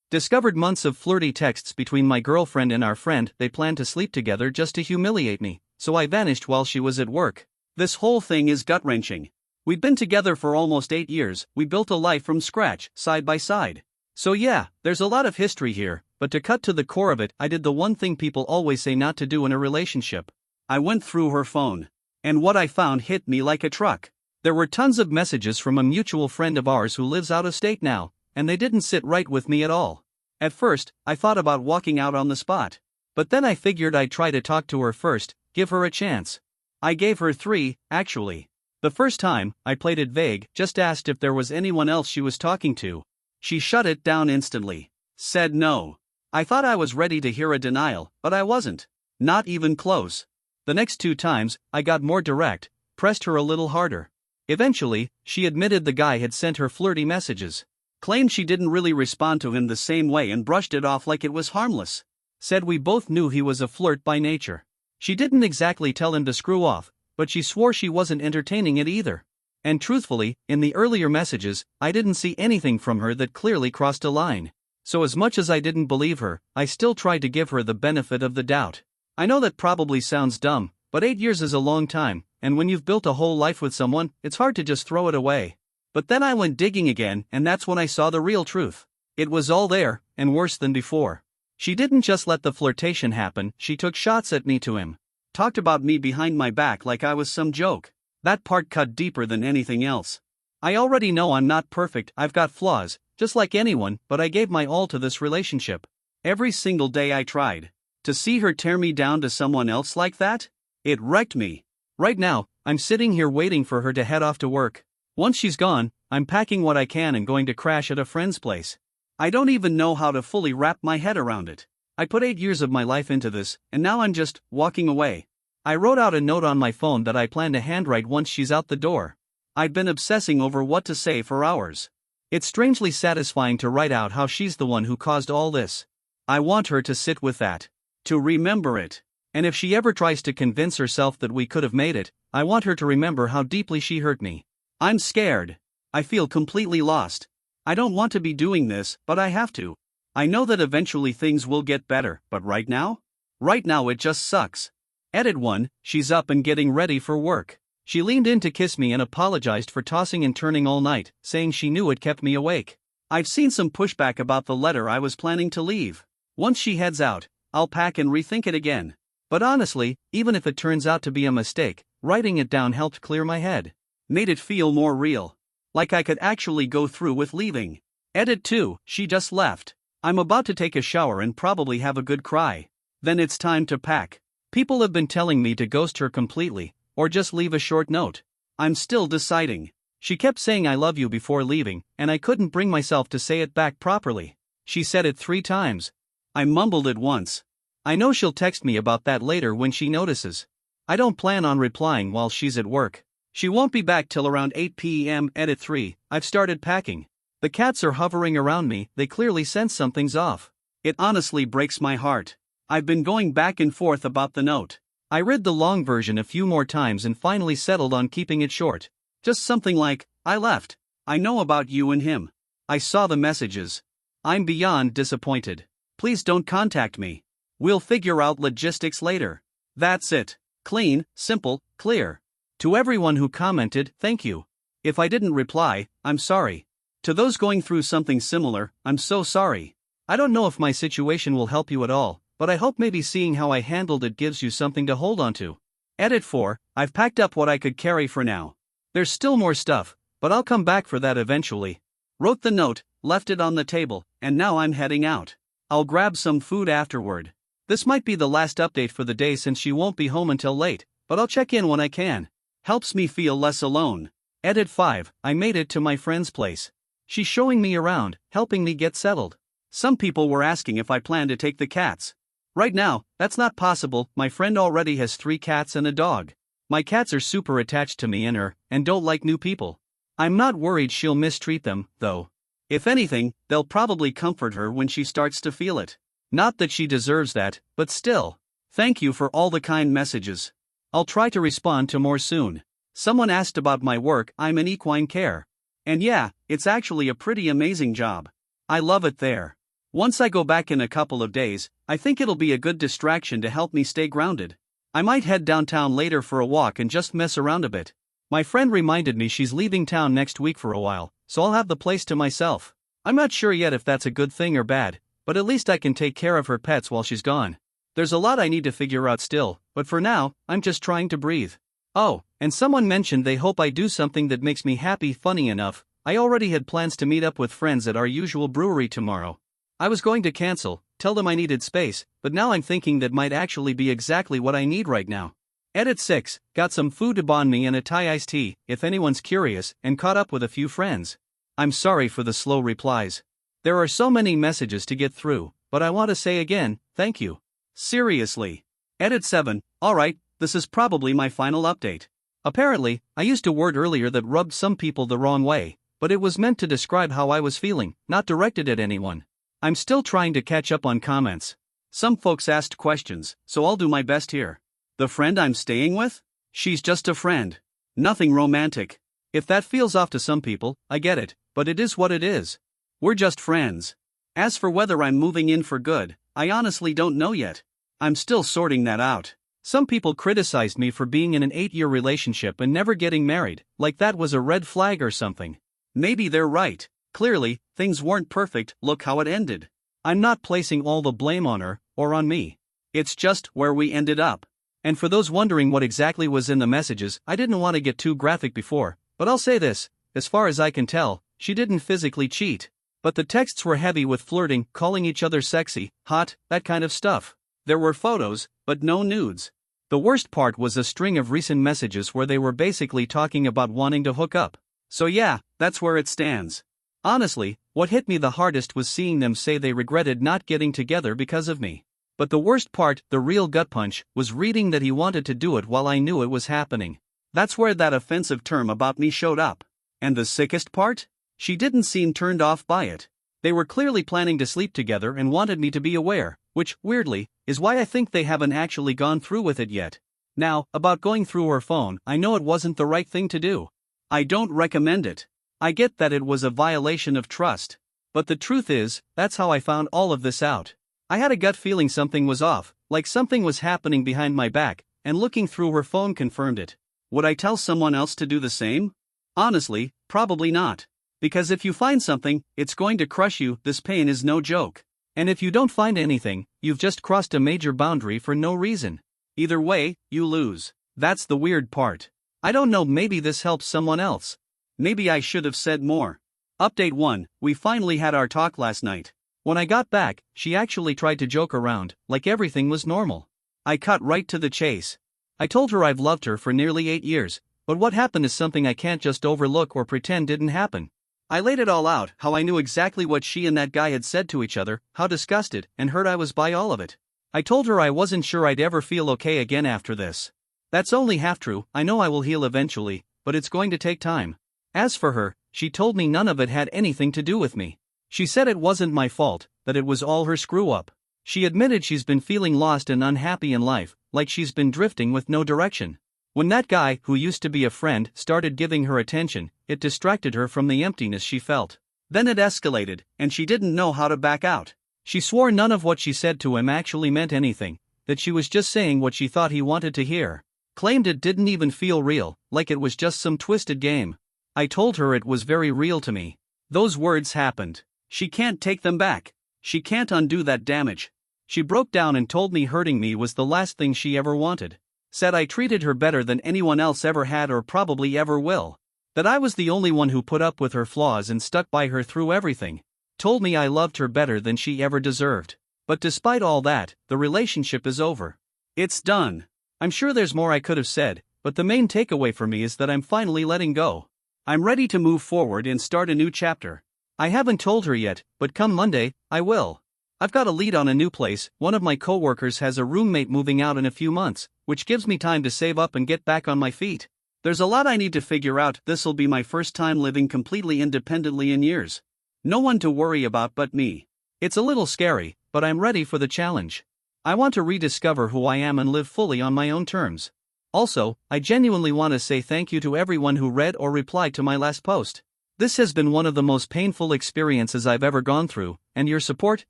Discovered months of flirty texts between my girlfriend and our friend. They planned to sleep together just to humiliate me, so I vanished while she was at work. This whole thing is gut-wrenching. We'd been together for almost 8 years, we built a life from scratch, side by side. So yeah, there's a lot of history here, but to cut to the core of it, I did the one thing people always say not to do in a relationship. I went through her phone. And what I found hit me like a truck. There were tons of messages from a mutual friend of ours who lives out of state now, and they didn't sit right with me at all. At first, I thought about walking out on the spot. But then I figured I'd try to talk to her first, give her a chance. I gave her 3, actually. The first time, I played it vague, just asked if there was anyone else she was talking to. She shut it down instantly. Said no. I thought I was ready to hear a denial, but I wasn't. Not even close. The next 2 times, I got more direct, pressed her a little harder. Eventually, she admitted the guy had sent her flirty messages. Claimed she didn't really respond to him the same way and brushed it off like it was harmless. Said we both knew he was a flirt by nature. She didn't exactly tell him to screw off, but she swore she wasn't entertaining it either. And truthfully, in the earlier messages, I didn't see anything from her that clearly crossed a line. So as much as I didn't believe her, I still tried to give her the benefit of the doubt. I know that probably sounds dumb, but 8 years is a long time, and when you've built a whole life with someone, it's hard to just throw it away. But then I went digging again, and that's when I saw the real truth. It was all there, and worse than before. She didn't just let the flirtation happen, she took shots at me to him. Talked about me behind my back like I was some joke. That part cut deeper than anything else. I already know I'm not perfect, I've got flaws, just like anyone, but I gave my all to this relationship. Every single day I tried. To see her tear me down to someone else like that? It wrecked me. Right now, I'm sitting here waiting for her to head off to work. Once she's gone, I'm packing what I can and going to crash at a friend's place. I don't even know how to fully wrap my head around it. I put 8 years of my life into this, and now I'm just walking away. I wrote out a note on my phone that I plan to handwrite once she's out the door. I've been obsessing over what to say for hours. It's strangely satisfying to write out how she's the one who caused all this. I want her to sit with that. To remember it. And if she ever tries to convince herself that we could have made it, I want her to remember how deeply she hurt me. I'm scared. I feel completely lost. I don't want to be doing this, but I have to. I know that eventually things will get better, but right now? Right now it just sucks. Edit 1, she's up and getting ready for work. She leaned in to kiss me and apologized for tossing and turning all night, saying she knew it kept me awake. I've seen some pushback about the letter I was planning to leave. Once she heads out, I'll pack and rethink it again. But honestly, even if it turns out to be a mistake, writing it down helped clear my head. Made it feel more real. Like I could actually go through with leaving. Edit 2, she just left. I'm about to take a shower and probably have a good cry. Then it's time to pack. People have been telling me to ghost her completely, or just leave a short note. I'm still deciding. She kept saying I love you before leaving, and I couldn't bring myself to say it back properly. She said it 3 times. I mumbled it once. I know she'll text me about that later when she notices. I don't plan on replying while she's at work. She won't be back till around 8 p.m. Edit 3, I've started packing. The cats are hovering around me, they clearly sense something's off. It honestly breaks my heart. I've been going back and forth about the note. I read the long version a few more times and finally settled on keeping it short. Just something like, I left. I know about you and him. I saw the messages. I'm beyond disappointed. Please don't contact me. We'll figure out logistics later. That's it. Clean, simple, clear. To everyone who commented, thank you. If I didn't reply, I'm sorry. To those going through something similar, I'm so sorry. I don't know if my situation will help you at all, but I hope maybe seeing how I handled it gives you something to hold on to. Edit 4, I've packed up what I could carry for now. There's still more stuff, but I'll come back for that eventually. Wrote the note, left it on the table, and now I'm heading out. I'll grab some food afterward. This might be the last update for the day since she won't be home until late, but I'll check in when I can. Helps me feel less alone. Edit 5, I made it to my friend's place. She's showing me around, helping me get settled. Some people were asking if I plan to take the cats. Right now, that's not possible, my friend already has 3 cats and a dog. My cats are super attached to me and her, and don't like new people. I'm not worried she'll mistreat them, though. If anything, they'll probably comfort her when she starts to feel it. Not that she deserves that, but still. Thank you for all the kind messages. I'll try to respond to more soon. Someone asked about my work, I'm in equine care. And yeah, it's actually a pretty amazing job. I love it there. Once I go back in a couple of days, I think it'll be a good distraction to help me stay grounded. I might head downtown later for a walk and just mess around a bit. My friend reminded me she's leaving town next week for a while, so I'll have the place to myself. I'm not sure yet if that's a good thing or bad, but at least I can take care of her pets while she's gone. There's a lot I need to figure out still, but for now, I'm just trying to breathe. Oh, and someone mentioned they hope I do something that makes me happy. Funny enough, I already had plans to meet up with friends at our usual brewery tomorrow. I was going to cancel, tell them I needed space, but now I'm thinking that might actually be exactly what I need right now. Edit 6, got some food to bond me and a Thai iced tea, if anyone's curious, and caught up with a few friends. I'm sorry for the slow replies. There are so many messages to get through, but I want to say again, thank you. Seriously. Edit 7, alright, this is probably my final update. Apparently, I used a word earlier that rubbed some people the wrong way, but it was meant to describe how I was feeling, not directed at anyone. I'm still trying to catch up on comments. Some folks asked questions, so I'll do my best here. The friend I'm staying with? She's just a friend. Nothing romantic. If that feels off to some people, I get it, but it is what it is. We're just friends. As for whether I'm moving in for good, I honestly don't know yet. I'm still sorting that out. Some people criticized me for being in an 8-year relationship and never getting married, like that was a red flag or something. Maybe they're right. Clearly, things weren't perfect, look how it ended. I'm not placing all the blame on her, or on me. It's just where we ended up. And for those wondering what exactly was in the messages, I didn't want to get too graphic before, but I'll say this, as far as I can tell, she didn't physically cheat. But the texts were heavy with flirting, calling each other sexy, hot, that kind of stuff. There were photos, but no nudes. The worst part was a string of recent messages where they were basically talking about wanting to hook up. So yeah, that's where it stands. Honestly, what hit me the hardest was seeing them say they regretted not getting together because of me. But the worst part, the real gut punch, was reading that he wanted to do it while I knew it was happening. That's where that offensive term about me showed up. And the sickest part? She didn't seem turned off by it. They were clearly planning to sleep together and wanted me to be aware, which, weirdly, is why I think they haven't actually gone through with it yet. Now, about going through her phone, I know it wasn't the right thing to do. I don't recommend it. I get that it was a violation of trust. But the truth is, that's how I found all of this out. I had a gut feeling something was off, like something was happening behind my back, and looking through her phone confirmed it. Would I tell someone else to do the same? Honestly, probably not. Because if you find something, it's going to crush you. This pain is no joke. And if you don't find anything, you've just crossed a major boundary for no reason. Either way, you lose. That's the weird part. I don't know, maybe this helps someone else. Maybe I should have said more. Update 1, we finally had our talk last night. When I got back, she actually tried to joke around, like everything was normal. I cut right to the chase. I told her I've loved her for nearly 8 years, but what happened is something I can't just overlook or pretend didn't happen. I laid it all out, how I knew exactly what she and that guy had said to each other, how disgusted and hurt I was by all of it. I told her I wasn't sure I'd ever feel okay again after this. That's only half true. I know I will heal eventually, but it's going to take time. As for her, she told me none of it had anything to do with me. She said it wasn't my fault, that it was all her screw-up. She admitted she's been feeling lost and unhappy in life, like she's been drifting with no direction. When that guy, who used to be a friend, started giving her attention, it distracted her from the emptiness she felt. Then it escalated, and she didn't know how to back out. She swore none of what she said to him actually meant anything, that she was just saying what she thought he wanted to hear. Claimed it didn't even feel real, like it was just some twisted game. I told her it was very real to me. Those words happened. She can't take them back. She can't undo that damage. She broke down and told me hurting me was the last thing she ever wanted. Said I treated her better than anyone else ever had or probably ever will. That I was the only one who put up with her flaws and stuck by her through everything. Told me I loved her better than she ever deserved. But despite all that, the relationship is over. It's done. I'm sure there's more I could have said, but the main takeaway for me is that I'm finally letting go. I'm ready to move forward and start a new chapter. I haven't told her yet, but come Monday, I will. I've got a lead on a new place. One of my coworkers has a roommate moving out in a few months, which gives me time to save up and get back on my feet. There's a lot I need to figure out. This'll be my first time living completely independently in years. No one to worry about but me. It's a little scary, but I'm ready for the challenge. I want to rediscover who I am and live fully on my own terms. Also, I genuinely want to say thank you to everyone who read or replied to my last post. This has been one of the most painful experiences I've ever gone through, and your support,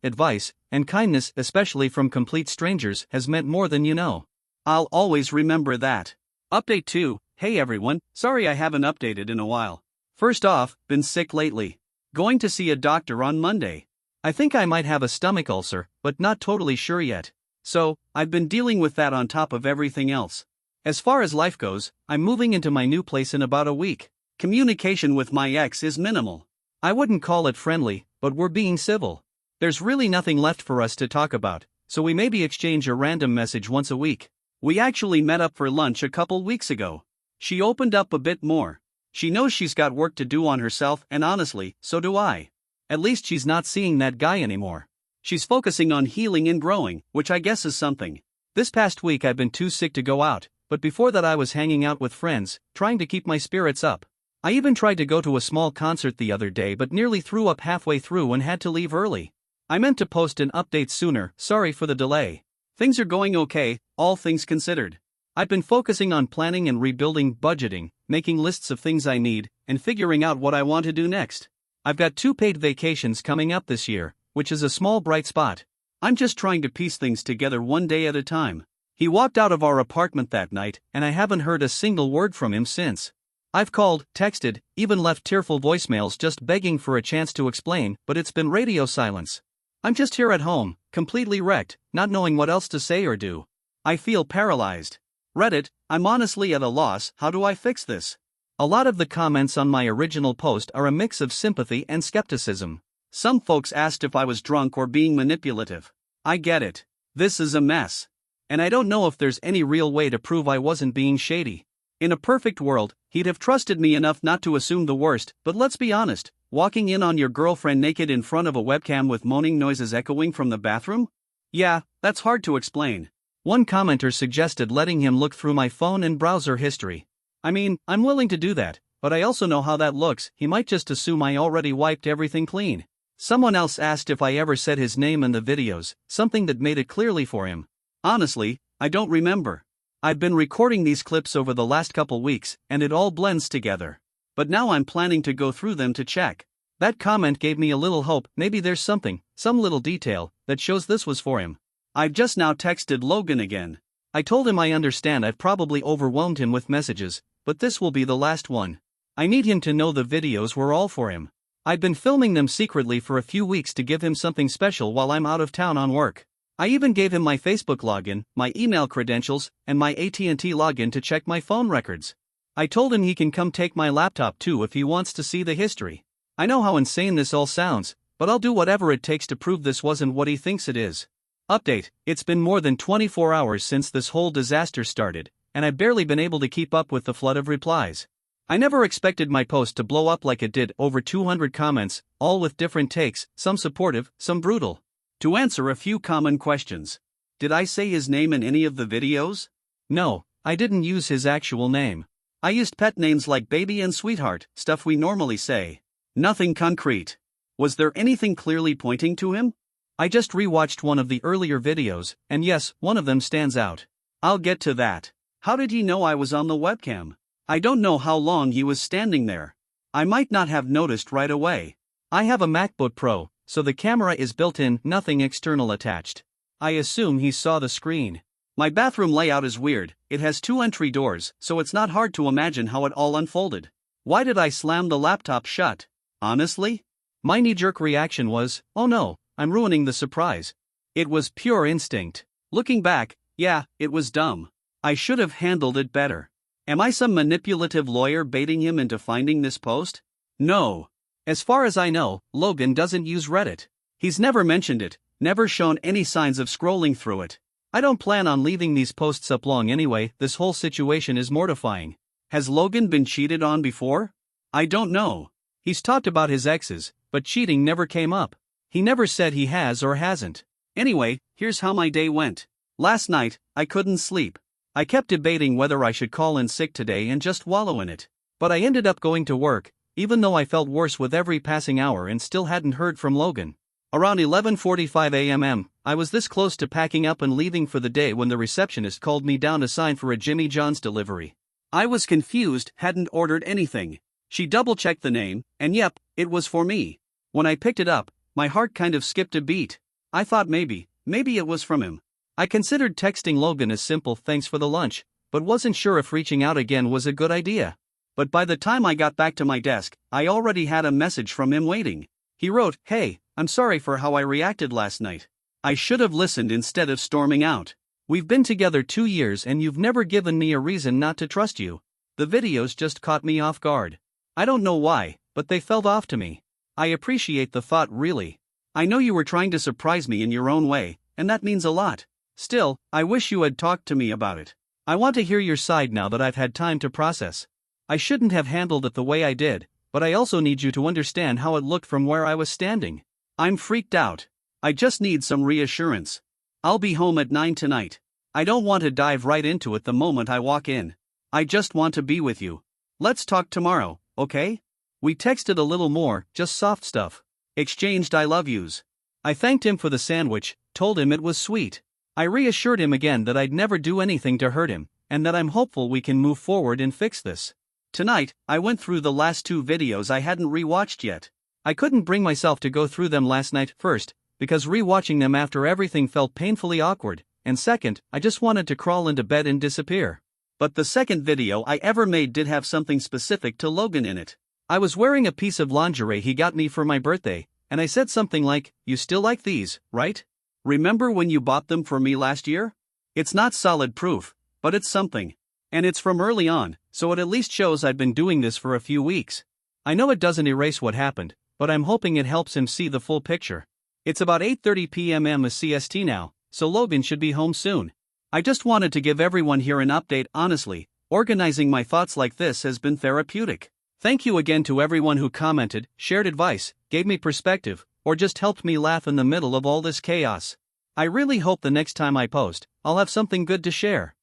advice, and kindness, especially from complete strangers, has meant more than you know. I'll always remember that. Update 2. Hey everyone, sorry I haven't updated in a while. First off, been sick lately. Going to see a doctor on Monday. I think I might have a stomach ulcer, but not totally sure yet. So, I've been dealing with that on top of everything else. As far as life goes, I'm moving into my new place in about a week. Communication with my ex is minimal. I wouldn't call it friendly, but we're being civil. There's really nothing left for us to talk about, so we maybe exchange a random message once a week. We actually met up for lunch a couple weeks ago. She opened up a bit more. She knows she's got work to do on herself, and honestly, so do I. At least she's not seeing that guy anymore. She's focusing on healing and growing, which I guess is something. This past week I've been too sick to go out, but before that I was hanging out with friends, trying to keep my spirits up. I even tried to go to a small concert the other day but nearly threw up halfway through and had to leave early. I meant to post an update sooner, sorry for the delay. Things are going okay, all things considered. I've been focusing on planning and rebuilding, budgeting, making lists of things I need, and figuring out what I want to do next. I've got 2 paid vacations coming up this year, which is a small bright spot. I'm just trying to piece things together one day at a time. He walked out of our apartment that night, and I haven't heard a single word from him since. I've called, texted, even left tearful voicemails just begging for a chance to explain, but it's been radio silence. I'm just here at home, completely wrecked, not knowing what else to say or do. I feel paralyzed. Reddit, I'm honestly at a loss, how do I fix this? A lot of the comments on my original post are a mix of sympathy and skepticism. Some folks asked if I was drunk or being manipulative. I get it. This is a mess. And I don't know if there's any real way to prove I wasn't being shady. In a perfect world, he'd have trusted me enough not to assume the worst, but let's be honest, walking in on your girlfriend naked in front of a webcam with moaning noises echoing from the bathroom? Yeah, that's hard to explain. One commenter suggested letting him look through my phone and browser history. I mean, I'm willing to do that, but I also know how that looks, he might just assume I already wiped everything clean. Someone else asked if I ever said his name in the videos, something that made it clearly for him. Honestly, I don't remember. I've been recording these clips over the last couple weeks, and it all blends together. But now I'm planning to go through them to check. That comment gave me a little hope, maybe there's something, some little detail, that shows this was for him. I've just now texted Logan again. I told him I understand I've probably overwhelmed him with messages, but this will be the last one. I need him to know the videos were all for him. I've been filming them secretly for a few weeks to give him something special while I'm out of town on work. I even gave him my Facebook login, my email credentials, and my AT&T login to check my phone records. I told him he can come take my laptop too if he wants to see the history. I know how insane this all sounds, but I'll do whatever it takes to prove this wasn't what he thinks it is. Update, it's been more than 24 hours since this whole disaster started, and I've barely been able to keep up with the flood of replies. I never expected my post to blow up like it did, over 200 comments, all with different takes, some supportive, some brutal. To answer a few common questions. Did I say his name in any of the videos? No, I didn't use his actual name. I used pet names like baby and sweetheart, stuff we normally say. Nothing concrete. Was there anything clearly pointing to him? I just rewatched one of the earlier videos, and yes, one of them stands out. I'll get to that. How did he know I was on the webcam? I don't know how long he was standing there. I might not have noticed right away. I have a MacBook Pro, so the camera is built in, nothing external attached. I assume he saw the screen. My bathroom layout is weird, it has 2 entry doors, so it's not hard to imagine how it all unfolded. Why did I slam the laptop shut? Honestly? My knee-jerk reaction was, oh no, I'm ruining the surprise. It was pure instinct. Looking back, yeah, it was dumb. I should have handled it better. Am I some manipulative lawyer baiting him into finding this post? No. As far as I know, Logan doesn't use Reddit. He's never mentioned it, never shown any signs of scrolling through it. I don't plan on leaving these posts up long anyway, this whole situation is mortifying. Has Logan been cheated on before? I don't know. He's talked about his exes, but cheating never came up. He never said he has or hasn't. Anyway, here's how my day went. Last night, I couldn't sleep. I kept debating whether I should call in sick today and just wallow in it. But I ended up going to work, even though I felt worse with every passing hour and still hadn't heard from Logan. Around 11:45 a.m., I was this close to packing up and leaving for the day when the receptionist called me down to sign for a Jimmy John's delivery. I was confused, hadn't ordered anything. She double-checked the name, and yep, it was for me. When I picked it up, my heart kind of skipped a beat. I thought maybe it was from him. I considered texting Logan a simple thanks for the lunch, but wasn't sure if reaching out again was a good idea. But by the time I got back to my desk, I already had a message from him waiting. He wrote, "Hey, I'm sorry for how I reacted last night. I should have listened instead of storming out. We've been together 2 years and you've never given me a reason not to trust you." The videos just caught me off guard. I don't know why, but they felt off to me. I appreciate the thought, really. I know you were trying to surprise me in your own way, and that means a lot. Still, I wish you had talked to me about it. I want to hear your side now that I've had time to process. I shouldn't have handled it the way I did, but I also need you to understand how it looked from where I was standing. I'm freaked out. I just need some reassurance. I'll be home at 9 tonight. I don't want to dive right into it the moment I walk in. I just want to be with you. Let's talk tomorrow, okay? We texted a little more, just soft stuff. Exchanged I love yous. I thanked him for the sandwich, told him it was sweet. I reassured him again that I'd never do anything to hurt him, and that I'm hopeful we can move forward and fix this. Tonight, I went through the last 2 videos I hadn't rewatched yet. I couldn't bring myself to go through them last night, first, because rewatching them after everything felt painfully awkward, and second, I just wanted to crawl into bed and disappear. But the second video I ever made did have something specific to Logan in it. I was wearing a piece of lingerie he got me for my birthday, and I said something like, "You still like these, right? Remember when you bought them for me last year?" It's not solid proof, but it's something. And it's from early on, so it at least shows I'd been doing this for a few weeks. I know it doesn't erase what happened, but I'm hoping it helps him see the full picture. It's about 8:30 p.m. CST now, so Logan should be home soon. I just wanted to give everyone here an update. Honestly, organizing my thoughts like this has been therapeutic. Thank you again to everyone who commented, shared advice, gave me perspective, or just helped me laugh in the middle of all this chaos. I really hope the next time I post, I'll have something good to share.